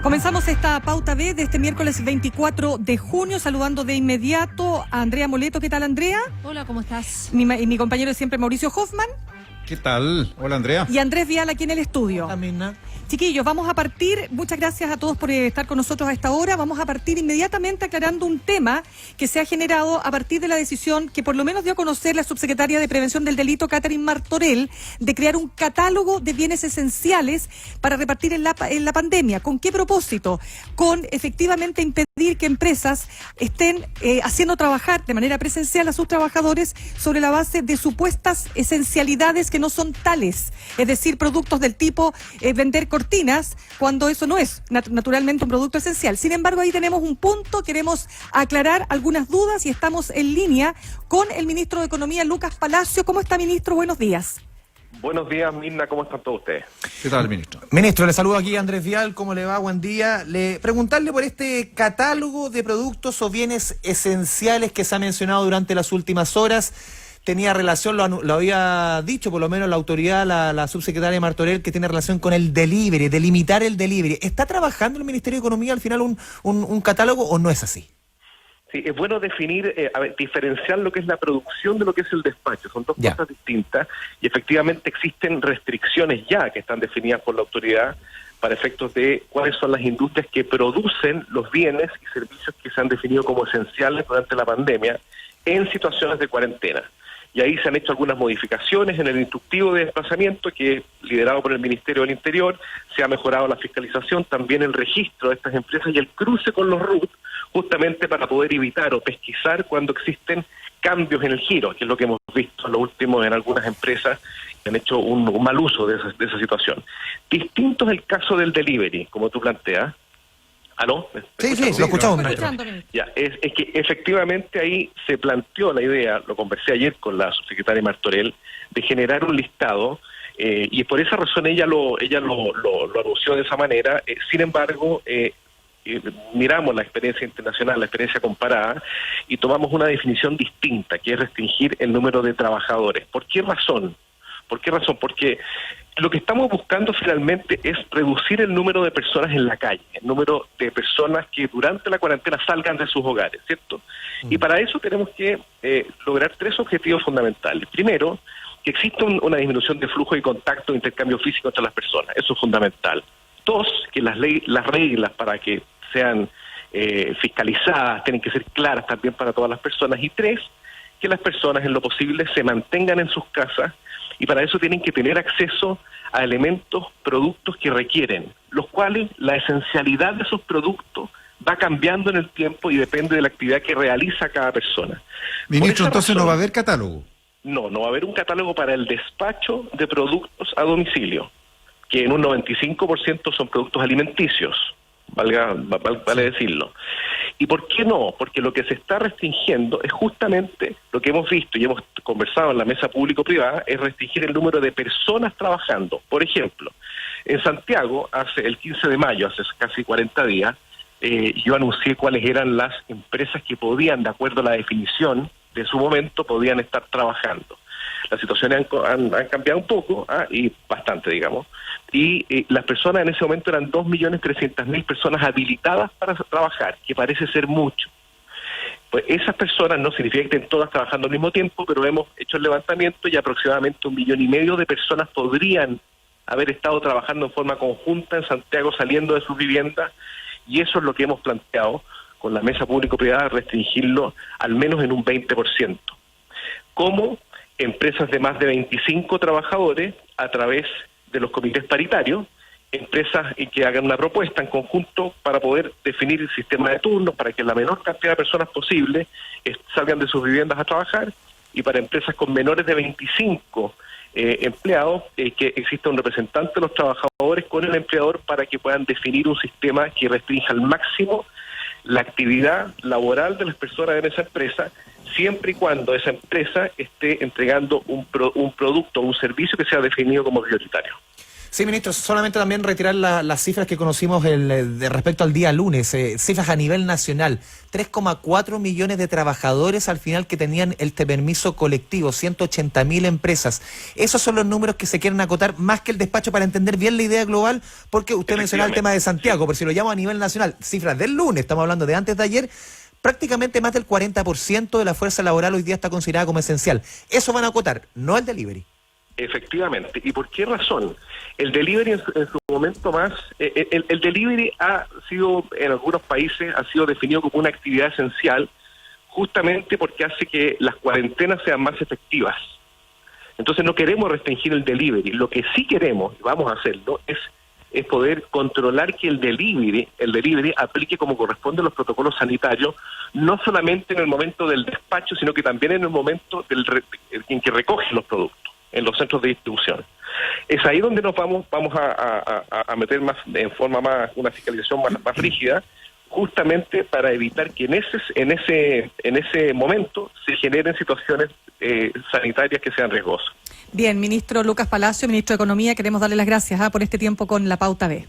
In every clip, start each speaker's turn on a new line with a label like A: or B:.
A: Comenzamos esta pauta B de este miércoles 24 de junio, saludando de inmediato a Andrea Moleto. ¿Qué tal, Andrea?
B: Hola, ¿cómo estás?
A: Mi compañero de siempre, Mauricio Hoffman.
C: ¿Qué tal? Hola, Andrea.
A: Y Andrés Vial aquí en el estudio.
B: Amina.
A: Chiquillos, vamos a partir, muchas gracias a todos por estar con nosotros a esta hora, vamos a partir inmediatamente aclarando un tema que se ha generado a partir de la decisión que por lo menos dio a conocer la subsecretaria de Prevención del Delito, Catherine Martorell, de crear un catálogo de bienes esenciales para repartir en la pandemia. ¿Con qué propósito? Con efectivamente impedir que empresas estén haciendo trabajar de manera presencial a sus trabajadores sobre la base de supuestas esencialidades que no son tales, es decir, productos del tipo vender cortinas, cuando eso no es naturalmente un producto esencial. Sin embargo, ahí tenemos un punto, queremos aclarar algunas dudas y estamos en línea con el ministro de Economía, Lucas Palacio. ¿Cómo está, ministro? Buenos días.
D: Buenos días, Mirna, ¿cómo están todos ustedes?
C: ¿Qué tal, ministro?
E: Ministro, le saludo aquí a Andrés Vial, ¿cómo le va? Buen día. Preguntarle por este catálogo de productos o bienes esenciales que se ha mencionado durante las últimas horas. Tenía relación, lo había dicho por lo menos la autoridad, la subsecretaria Martorell, que tiene relación con el delivery, de limitar el delivery. ¿Está trabajando el Ministerio de Economía al final un catálogo o no es así?
D: Sí, es bueno definir, diferenciar lo que es la producción de lo que es el despacho. Son dos cosas distintas y efectivamente existen restricciones ya que están definidas por la autoridad para efectos de cuáles son las industrias que producen los bienes y servicios que se han definido como esenciales durante la pandemia en situaciones de cuarentena. Y ahí se han hecho algunas modificaciones en el instructivo de desplazamiento que, liderado por el Ministerio del Interior, se ha mejorado la fiscalización, también el registro de estas empresas y el cruce con los RUT, justamente para poder evitar o pesquisar cuando existen cambios en el giro, que es lo que hemos visto en lo último en algunas empresas que han hecho un mal uso de esa situación. Distinto es el caso del delivery, como tú planteas. ¿Aló?
E: Sí, lo escuchamos.
D: Ya, es que efectivamente ahí se planteó la idea, lo conversé ayer con la subsecretaria Martorell, de generar un listado, y por esa razón ella lo anunció de esa manera. Sin embargo, miramos la experiencia internacional, la experiencia comparada, y tomamos una definición distinta, que es restringir el número de trabajadores. ¿Por qué razón? Porque lo que estamos buscando finalmente es reducir el número de personas en la calle, el número de personas que durante la cuarentena salgan de sus hogares, ¿cierto? Y para eso tenemos que lograr tres objetivos fundamentales. Primero, que exista una disminución de flujo y contacto e intercambio físico entre las personas, eso es fundamental. Dos, que las reglas para que sean fiscalizadas tienen que ser claras también para todas las personas. Y tres, que las personas en lo posible se mantengan en sus casas, y para eso tienen que tener acceso a elementos, productos que requieren, los cuales la esencialidad de esos productos va cambiando en el tiempo y depende de la actividad que realiza cada persona.
C: Ministro, entonces no va a haber catálogo.
D: No va a haber un catálogo para el despacho de productos a domicilio, que en un 95% son productos alimenticios, vale decirlo. ¿Y por qué no? Porque lo que se está restringiendo es justamente lo que hemos visto y hemos conversado en la mesa público-privada, es restringir el número de personas trabajando. Por ejemplo, en Santiago, el 15 de mayo, hace casi 40 días, yo anuncié cuáles eran las empresas que podían, de acuerdo a la definición de su momento, podían estar trabajando. Las situaciones han cambiado un poco, y bastante, digamos, y las personas en ese momento eran 2.300.000 personas habilitadas para trabajar, que parece ser mucho. Pues esas personas no significa que estén todas trabajando al mismo tiempo, pero hemos hecho el levantamiento y aproximadamente 1,5 millones de personas podrían haber estado trabajando en forma conjunta en Santiago, saliendo de sus viviendas, y eso es lo que hemos planteado con la mesa público-privada, restringirlo al menos en un 20%. ¿Cómo? Empresas de más de 25 trabajadores a través de los comités paritarios, empresas que hagan una propuesta en conjunto para poder definir el sistema de turnos, para que la menor cantidad de personas posible salgan de sus viviendas a trabajar, y para empresas con menores de 25 empleados, que exista un representante de los trabajadores con el empleador para que puedan definir un sistema que restrinja al máximo la actividad laboral de las personas en esa empresa, siempre y cuando esa empresa esté entregando un producto o un servicio que sea definido como prioritario.
E: Sí, ministro, solamente también retirar las cifras que conocimos de respecto al día lunes, cifras a nivel nacional, 3,4 millones de trabajadores al final que tenían este permiso colectivo, 180.000 empresas. Esos son los números que se quieren acotar más que el despacho para entender bien la idea global, porque usted mencionaba el tema de Santiago, pero si lo llamo a nivel nacional, cifras del lunes, estamos hablando de antes de ayer, prácticamente más del 40% de la fuerza laboral hoy día está considerada como esencial. Eso van a acotar, no el delivery.
D: Efectivamente. ¿Y por qué razón? El delivery en su momento más, el delivery ha sido, en algunos países, ha sido definido como una actividad esencial, justamente porque hace que las cuarentenas sean más efectivas. Entonces no queremos restringir el delivery. Lo que sí queremos, y vamos a hacerlo, es poder controlar que el delivery aplique como corresponde los protocolos sanitarios, no solamente en el momento del despacho, sino que también en el momento en que recoge los productos en los centros de distribución. Es ahí donde nos vamos a meter más en forma más, una fiscalización más rígida, justamente para evitar que en ese momento se generen situaciones sanitarias que sean riesgosas.
A: Bien, ministro Lucas Palacio, ministro de Economía, queremos darle las gracias por este tiempo con La Pauta B.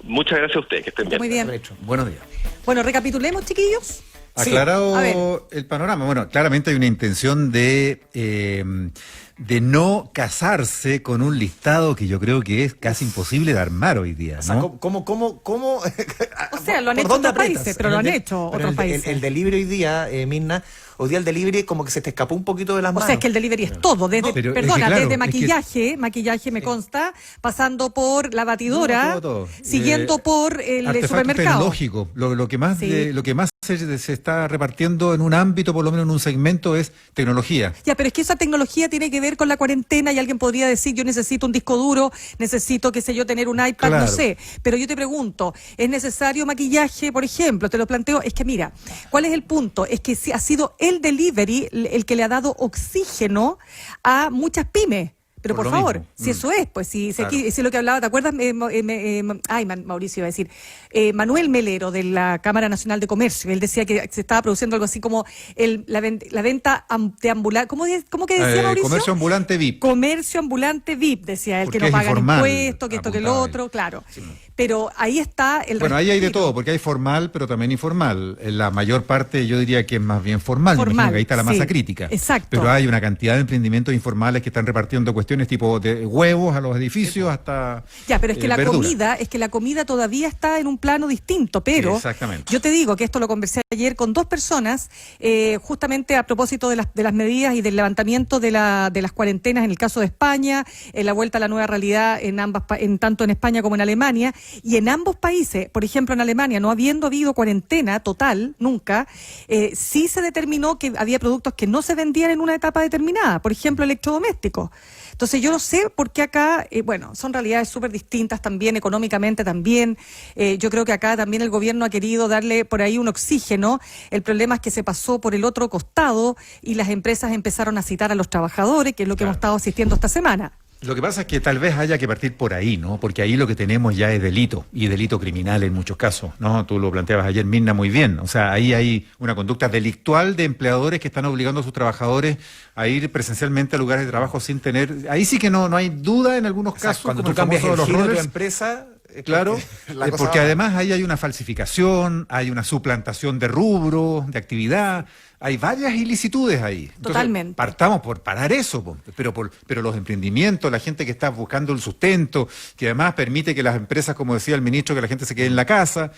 D: Muchas gracias a ustedes, que estén bien.
A: Muy bien.
C: Buenos días.
A: Bueno, recapitulemos, chiquillos.
C: Aclarado el panorama. Bueno, claramente hay una intención de no casarse con un listado que yo creo que es casi imposible de armar hoy día, ¿no?
E: O sea, ¿cómo?
A: O sea, lo han hecho otros países, pero lo han hecho otros países.
E: El delivery hoy día, Mirna, hoy día el delivery como que se te escapó un poquito de las manos.
A: O sea, es que el delivery es todo, desde, desde maquillaje, me consta, pasando por la batidora, todo. Siguiendo por el supermercado.
C: Tecnológico. Lo que más se está repartiendo en un ámbito, por lo menos en un segmento, es tecnología.
A: Ya, pero es que esa tecnología tiene que ver con la cuarentena y alguien podría decir, yo necesito un disco duro, necesito, qué sé yo, tener un iPad, claro. No sé. Pero yo te pregunto, ¿es necesario maquillaje, por ejemplo? Te lo planteo, es que mira, ¿cuál es el punto? Es que ha sido el delivery el que le ha dado oxígeno a muchas pymes. Pero por favor, mismo. Si eso es, pues si es lo que hablaba, ¿te acuerdas? Mauricio iba a decir, Manuel Melero de la Cámara Nacional de Comercio, él decía que se estaba produciendo algo así como la venta de ambulante, ¿cómo que decía Mauricio?
C: Comercio ambulante VIP.
A: Comercio ambulante VIP, decía él, porque que no pagan impuestos, que esto, que lo otro, claro. Sí. Pero ahí está el
C: Bueno, ahí hay de todo, porque hay formal, pero también informal. La mayor parte yo diría que es más bien formal. Imagino que ahí está la masa crítica. Exacto. Pero hay una cantidad de emprendimientos informales que están repartiendo cuestiones tipo de huevos a los edificios hasta
A: ya, pero es que la comida todavía está en un plano distinto, pero exactamente. Yo te digo que esto lo conversé ayer con dos personas, justamente a propósito de las medidas y del levantamiento de las cuarentenas en el caso de España, en la vuelta a la nueva realidad tanto en España como en Alemania. Y en ambos países, por ejemplo en Alemania, no habiendo habido cuarentena total, nunca, sí se determinó que había productos que no se vendían en una etapa determinada, por ejemplo electrodomésticos. Entonces yo no sé por qué acá, son realidades súper distintas también, económicamente también. Yo creo que acá también el gobierno ha querido darle por ahí un oxígeno. El problema es que se pasó por el otro costado y las empresas empezaron a citar a los trabajadores, que es lo que hemos estado asistiendo esta semana.
C: Lo que pasa es que tal vez haya que partir por ahí, ¿no? Porque ahí lo que tenemos ya es delito, y delito criminal en muchos casos, ¿no? Tú lo planteabas ayer, Mirna, muy bien. O sea, ahí hay una conducta delictual de empleadores que están obligando a sus trabajadores a ir presencialmente a lugares de trabajo sin tener... Ahí sí que no hay duda en algunos casos.
E: Cuando tú cambias el giro de tu empresa...
C: Claro, porque además ahí hay una falsificación, hay una suplantación de rubro, de actividad, hay varias ilicitudes ahí. Entonces, totalmente. Partamos por parar eso, pero los emprendimientos, la gente que está buscando el sustento, que además permite que las empresas, como decía el ministro, que la gente se quede en la casa,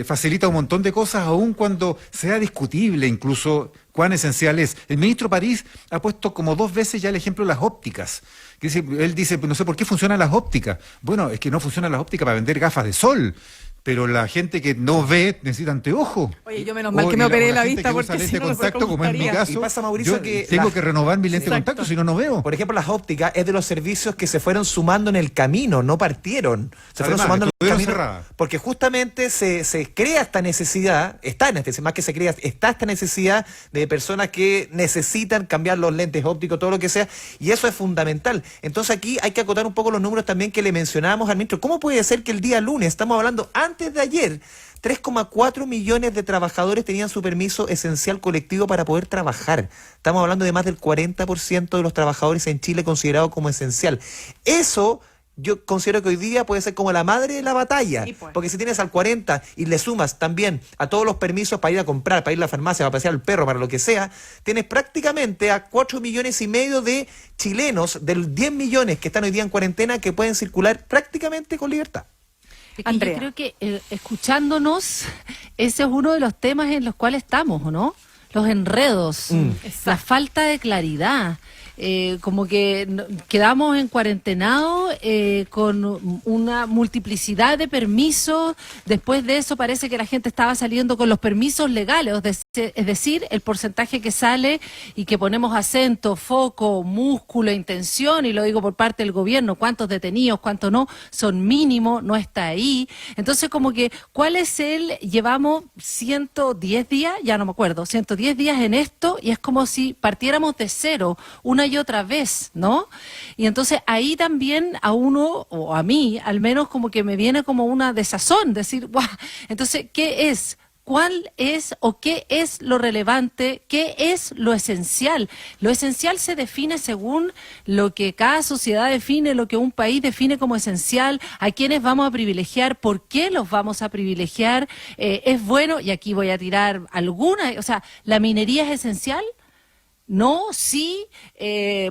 C: facilita un montón de cosas, aun cuando sea discutible incluso cuán esencial es. El ministro París ha puesto como 2 veces ya el ejemplo de las ópticas. Él dice, no sé por qué funcionan las ópticas. Bueno, es que no funcionan las ópticas para vender gafas de sol, pero la gente que no ve necesita anteojos.
A: Oye, yo menos mal que me operé la vista porque
C: si no contacto, como en mi caso,
E: y pasa, Mauricio, que
C: tengo que renovar mi lente de contacto, si no veo.
E: Por ejemplo, las ópticas es de los servicios que se fueron sumando en el camino, no partieron. Se fueron sumando en el camino cerrada. Porque justamente se crea esta necesidad, está esta necesidad de personas que necesitan cambiar los lentes ópticos, todo lo que sea, y eso es fundamental. Entonces aquí hay que acotar un poco los números también que le mencionábamos al ministro. ¿Cómo puede ser que el día lunes, estamos hablando antes de ayer, 3,4 millones de trabajadores tenían su permiso esencial colectivo para poder trabajar? Estamos hablando de más del 40% de los trabajadores en Chile considerados como esencial. Eso yo considero que hoy día puede ser como la madre de la batalla,
A: Sí, pues.
E: porque si tienes al 40 y le sumas también a todos los permisos para ir a comprar, para ir a la farmacia, para pasear al perro, para lo que sea, tienes prácticamente a 4,5 millones de chilenos, de los 10 millones que están hoy día en cuarentena, que pueden circular prácticamente con libertad.
B: Es que yo creo que escuchándonos, ese es uno de los temas en los cuales estamos, ¿o no? Los enredos, la falta de claridad. Como que quedamos en cuarentenado con una multiplicidad de permisos. Después de eso parece que la gente estaba saliendo con los permisos legales, es decir, el porcentaje que sale y que ponemos acento, foco, músculo, intención, y lo digo por parte del gobierno, cuántos detenidos, cuántos no, son mínimos, no está ahí. Entonces como que, ¿cuál es llevamos 110 días, ya no me acuerdo, 110 días en esto, y es como si partiéramos de cero, una y otra vez, ¿no? Y entonces ahí también a uno, o a mí, al menos como que me viene como una desazón, decir, ¡guau! Entonces, ¿qué es? ¿Cuál es o qué es lo relevante? ¿Qué es lo esencial? Lo esencial se define según lo que cada sociedad define, lo que un país define como esencial, a quiénes vamos a privilegiar, por qué los vamos a privilegiar. Es bueno, y aquí voy a tirar alguna, o sea, ¿la minería es esencial? No, sí,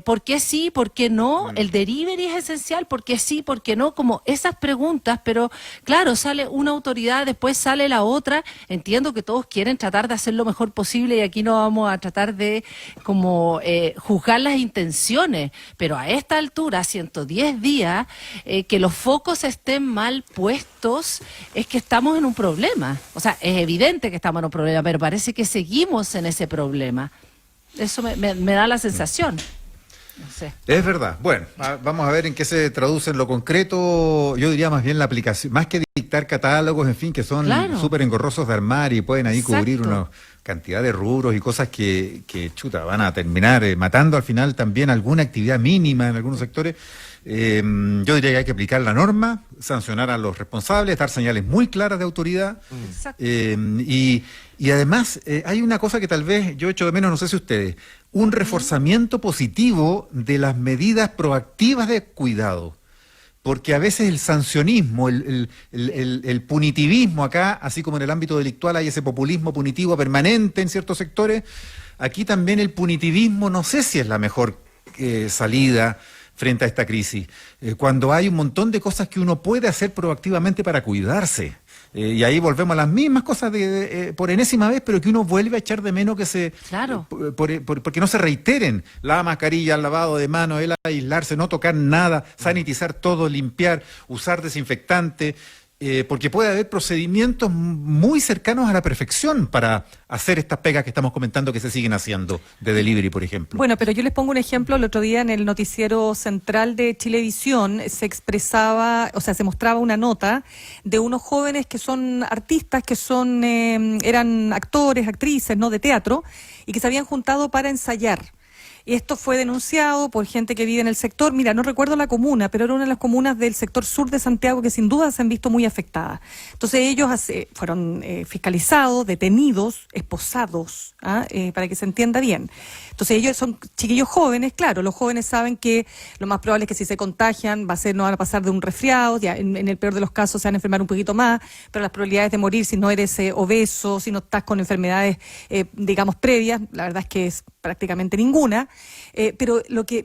B: ¿por qué no? El delivery es esencial, ¿por qué sí, por qué no? Como esas preguntas, pero claro, sale una autoridad, después sale la otra. Entiendo que todos quieren tratar de hacer lo mejor posible y aquí no vamos a tratar de como juzgar las intenciones, pero a esta altura, 110 días, que los focos estén mal puestos, es que estamos en un problema. O sea, es evidente que estamos en un problema, pero parece que seguimos en ese problema. Eso me da la sensación. No sé.
C: Es verdad. Bueno, vamos a ver en qué se traduce en lo concreto. Yo diría más bien la aplicación, más que dictar catálogos, en fin, que son súper engorrosos de armar y pueden ahí cubrir una cantidad de rubros y cosas que chuta, van a terminar matando al final también alguna actividad mínima en algunos sectores. Yo diría que hay que aplicar la norma, sancionar a los responsables, dar señales muy claras de autoridad. Y además hay una cosa que tal vez yo echo de menos, no sé si ustedes, un reforzamiento positivo de las medidas proactivas de cuidado. Porque a veces el sancionismo, el punitivismo acá, así como en el ámbito delictual hay ese populismo punitivo permanente en ciertos sectores, aquí también el punitivismo no sé si es la mejor salida frente a esta crisis, cuando hay un montón de cosas que uno puede hacer proactivamente para cuidarse. Y ahí volvemos a las mismas cosas por enésima vez, pero que uno vuelve a echar de menos que porque no se reiteren. La mascarilla, el lavado de manos, el aislarse, no tocar nada, sanitizar todo, limpiar, usar desinfectante, porque puede haber procedimientos muy cercanos a la perfección para hacer estas pegas que estamos comentando que se siguen haciendo, de delivery, por ejemplo.
A: Bueno, pero yo les pongo un ejemplo. El otro día en el noticiero central de Chilevisión se expresaba, o sea, se mostraba una nota de unos jóvenes que son artistas, que eran actores, actrices, ¿no?, de teatro, y que se habían juntado para ensayar. Y esto fue denunciado por gente que vive en el sector. Mira, no recuerdo la comuna, pero era una de las comunas del sector sur de Santiago que sin duda se han visto muy afectadas. Entonces ellos fueron fiscalizados, detenidos, esposados, para que se entienda bien. Entonces ellos son chiquillos jóvenes, claro, los jóvenes saben que lo más probable es que si se contagian no van a pasar de un resfriado, ya en el peor de los casos se van a enfermar un poquito más, pero las probabilidades de morir si no eres obeso, si no estás con enfermedades, digamos, previas, la verdad es que es prácticamente ninguna. Pero lo que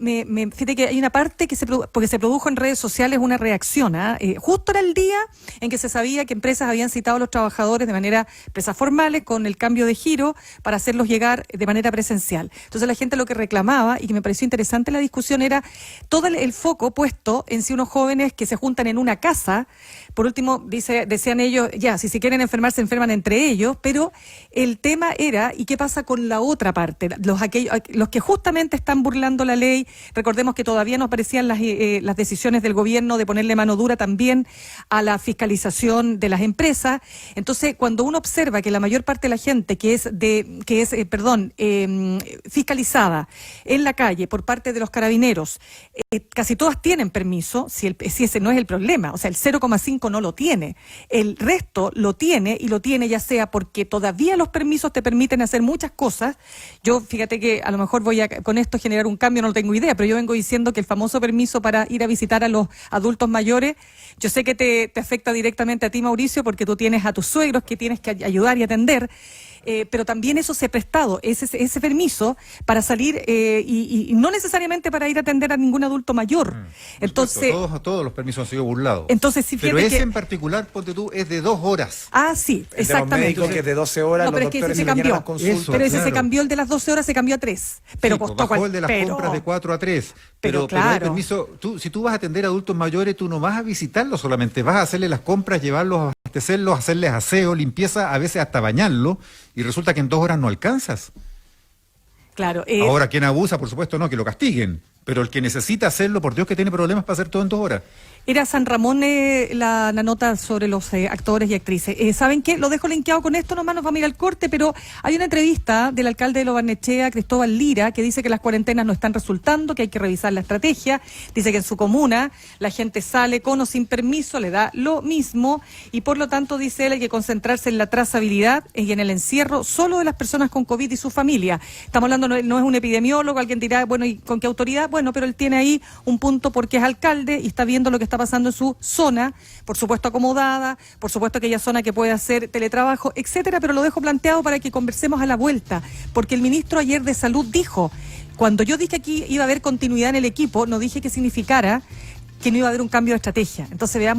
A: fíjate que hay una parte porque se produjo en redes sociales una reacción, justo era el día en que se sabía que empresas habían citado a los trabajadores de manera, empresas formales, con el cambio de giro para hacerlos llegar de manera presencial. Entonces la gente lo que reclamaba, y que me pareció interesante la discusión, era todo el foco puesto en si unos jóvenes que se juntan en una casa, por último, decían ellos, ya, si se quieren enfermar, se enferman entre ellos, pero el tema era, ¿y qué pasa con la otra parte? Los que justamente están burlando la ley. Recordemos que todavía no aparecían las decisiones del gobierno de ponerle mano dura también a la fiscalización de las empresas. Entonces, cuando uno observa que la mayor parte de la gente que es fiscalizada en la calle por parte de los carabineros, casi todas tienen permiso, si ese no es el problema, o sea, el 0,5 no lo tiene, el resto lo tiene, y lo tiene ya sea porque todavía los permisos te permiten hacer muchas cosas. Yo, fíjate sé que a lo mejor voy a con esto generar un cambio, no tengo idea, pero yo vengo diciendo que el famoso permiso para ir a visitar a los adultos mayores, yo sé que te afecta directamente a ti, Mauricio, porque tú tienes a tus suegros que tienes que ayudar y atender. Pero también eso se ha prestado, ese permiso para salir y no necesariamente para ir a atender a ningún adulto mayor. Entonces,
C: todos los permisos han sido burlados.
A: Entonces, sí,
C: pero ese en particular, ponte tú, es de 2 horas.
A: Ah, sí, exactamente.
E: Médicos, que es de 12 horas,
A: no, pero
E: los
A: es que
E: doctores
A: ese se cambió.
C: Pero
A: ese se cambió, el de las 12 horas se cambió a 3. Pero
C: sí,
A: costó
C: bajó el de las compras de 4 a 3.
A: Pero claro.
C: hay permiso, si tú vas a atender a adultos mayores, tú no vas a visitarlos solamente, vas a hacerle las compras, llevarlos a abastecerlos, hacerles aseo, limpieza, a veces hasta bañarlos, y resulta que en 2 horas no alcanzas.
A: Claro.
C: Ahora, quien abusa, por supuesto, no, que lo castiguen. Pero el que necesita hacerlo, por Dios que tiene problemas para hacer todo en 2 horas.
A: Era San Ramón la nota sobre los actores y actrices. ¿Saben qué? Lo dejo linkeado con esto, nomás nos vamos a ir al corte, pero hay una entrevista del alcalde de Lo Barnechea, Cristóbal Lira, que dice que las cuarentenas no están resultando, que hay que revisar la estrategia. Dice que en su comuna la gente sale con o sin permiso, le da lo mismo, y por lo tanto, dice él, hay que concentrarse en la trazabilidad y en el encierro solo de las personas con COVID y su familia. Estamos hablando, no es un epidemiólogo, alguien dirá, bueno, ¿y con qué autoridad? Bueno, pero él tiene ahí un punto porque es alcalde y está viendo lo que está pasando en su zona, por supuesto acomodada, por supuesto aquella zona que puede hacer teletrabajo, etcétera, pero lo dejo planteado para que conversemos a la vuelta, porque el ministro ayer de Salud dijo, cuando yo dije que aquí iba a haber continuidad en el equipo, no dije que significara que no iba a haber un cambio de estrategia. Entonces veamos